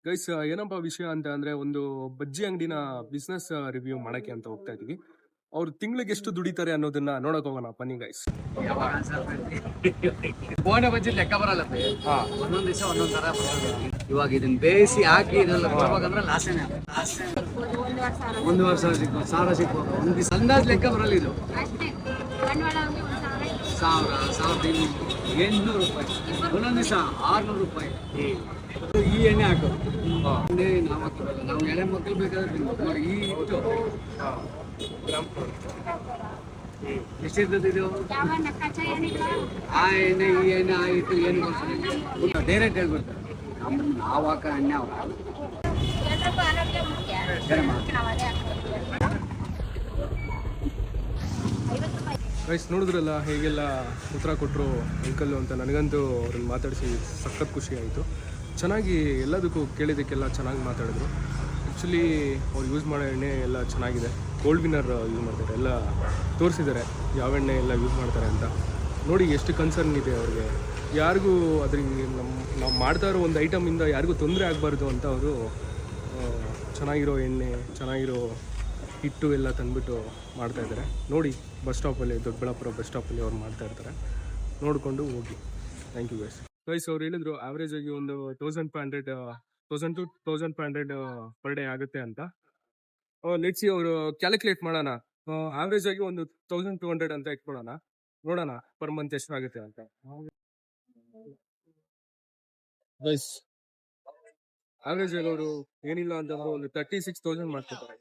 Guys ಏನಪ್ಪಾ ವಿಷಯ ಅಂತ ಅಂದ್ರೆ ಒಂದು ಬಜ್ಜಿ ಅಂಗಡಿನ ಬಿಸ್ನೆಸ್ ರಿವ್ಯೂ ಮಾಡಕ್ಕೆ ಅಂತ ಹೋಗ್ತಾ ಇದೀವಿ. ಅವ್ರು ತಿಂಗಳಿಗೆ ಎಷ್ಟು ದುಡಿತಾರೆ ಅನ್ನೋದನ್ನ ನೋಡಕ್ ಹೋಗೋಣ ಬನ್ನಿ ಗೈಸ್. ಬೋಂಡ ಬಜ್ಜಿ ಲೆಕ್ಕ ಬರಲ್ಲ ಬೇ. ಹಾ ಒಂದೊಂದ್ ದಿವಸ ಒಂದೊಂದ್ ತರ ಬರೋದು. ಇವಾಗ ಇದನ್ನ ಬೇಯಿಸಿ ಹಾಕಿ ಇದೆಲ್ಲ ಕೊಡ್ಬೇಕಂದ್ರೆ ಲಾಸೇನೆ. ಒಂದೂವರೆ ಸಾವಿರ ಸಿಗ್ಬೋದು, ಸಾವಿರ ಸಿಗ್ಬೋದು. ಒಂದ್ ದಿವಸ ಅಂದಾಜ್ ಲೆಕ್ಕ ಬರಲ್ಲ ಇದು. ಸಾವಿರ, 1,800 ರೂಪಾಯಿ, ಒಂದೊಂದ್ ದಿವಸ 600 ರೂಪಾಯಿ. ಈ ಎಣ್ಣೆ ಹಾಕೋದು ಎಣ್ಣೆ ನಾವು ಹಾಕೋಲ್ಲ, ನಾವು ಎಳೆ ಮಕ್ಕಳು ಬೇಕಾದ್ರೆ ತಿನ್ಬೇಕು. ನೋಡಿ ಈ ಹಿಟ್ಟು ಎಷ್ಟಿರ್ತದೆ ಇದು? ಆ ಎಣ್ಣೆ ಈ ಎಣ್ಣೆ ಆ ಹಿಟ್ಟು ಏನು ಡೈರೆಕ್ಟ್ ಹೇಳ್ಬಿಡ್ತಾರೆ. ನಾವು ಹಾಕೋ ಎಣ್ಣೆ ಅವ್ರು ಗೈಸ್ ನೋಡಿದ್ರಲ್ಲ ಹೇಗೆಲ್ಲ ಉತ್ತರ ಕೊಟ್ಟರು ಅಂಕಲ್ ಅಂತ. ನನಗಂತೂ ಅವ್ರನ್ನ ಮಾತಾಡಿಸಿ ಸಖತ್ ಖುಷಿ ಆಯಿತು. ಚೆನ್ನಾಗಿ ಎಲ್ಲದಕ್ಕೂ ಕೇಳಿದ್ದಕ್ಕೆಲ್ಲ ಚೆನ್ನಾಗಿ ಮಾತಾಡಿದ್ರು. ಆ್ಯಕ್ಚುಲಿ ಅವ್ರು ಯೂಸ್ ಮಾಡೋ ಎಣ್ಣೆ ಎಲ್ಲ ಚೆನ್ನಾಗಿದೆ. ಗೋಲ್ಡ್ ವಿನ್ನರ್ ಯೂಸ್ ಮಾಡ್ತಾರೆ, ಎಲ್ಲ ತೋರಿಸಿದ್ದಾರೆ ಯಾವ ಎಣ್ಣೆ ಎಲ್ಲ ಯೂಸ್ ಮಾಡ್ತಾರೆ ಅಂತ. ನೋಡಿ ಎಷ್ಟು ಕನ್ಸರ್ನ್ ಇದೆ ಅವ್ರಿಗೆ. ಯಾರಿಗೂ ಅದ್ರಿಗೆ ನಾವು ಮಾಡ್ತಾ ಇರೋ ಒಂದು ಐಟಮಿಂದ ಯಾರಿಗೂ ತೊಂದರೆ ಆಗಬಾರ್ದು ಅಂತ ಅವರು ಚೆನ್ನಾಗಿರೋ ಎಣ್ಣೆ, ಚೆನ್ನಾಗಿರೋ ಹಿಟ್ಟು ಎಲ್ಲ ತಂದುಬಿಟ್ಟು ಮಾಡ್ತಾಯಿದ್ದಾರೆ. ನೋಡಿ ಬಸ್ ಸ್ಟಾಪಲ್ಲಿ, ದೊಡ್ಡಬಳ್ಳಾಪುರ ಬಸ್ ಸ್ಟಾಪಲ್ಲಿ ಅವ್ರು ಮಾಡ್ತಾ ಇರ್ತಾರೆ. ನೋಡಿಕೊಂಡು ಹೋಗಿ. Thank you guys. ಗೈಸ್ ಅವ್ರು ಹೇಳಿದ್ರು ಆವ್ರೇಜ್ ಆಗಿ ಒಂದು 1500 to 1500 ಪರ್ ಡೇ ಆಗುತ್ತೆ ಅಂತ. ಲೆಟ್ಸಿ ಅವರು ಕ್ಯಾಲ್ಕುಲೇಟ್ ಮಾಡೋಣ. ಆವ್ರೇಜ್ ಆಗಿ ಒಂದು 1200 ಅಂತ ಇಟ್ಕೊಳ್ಳೋಣ, ನೋಡೋಣ ಪರ್ ಮಂತ್ ಎಷ್ಟಾಗುತ್ತೆ ಅಂತ. ಗೈಸ್ ಆವ್ರೇಜ್ ಆಗಿ ಅವರು ಏನಿಲ್ಲ ಅಂತಂದ್ರೆ ಒಂದು 36,000 ಮಾಡ್ತಿದ್ದಾರೆ.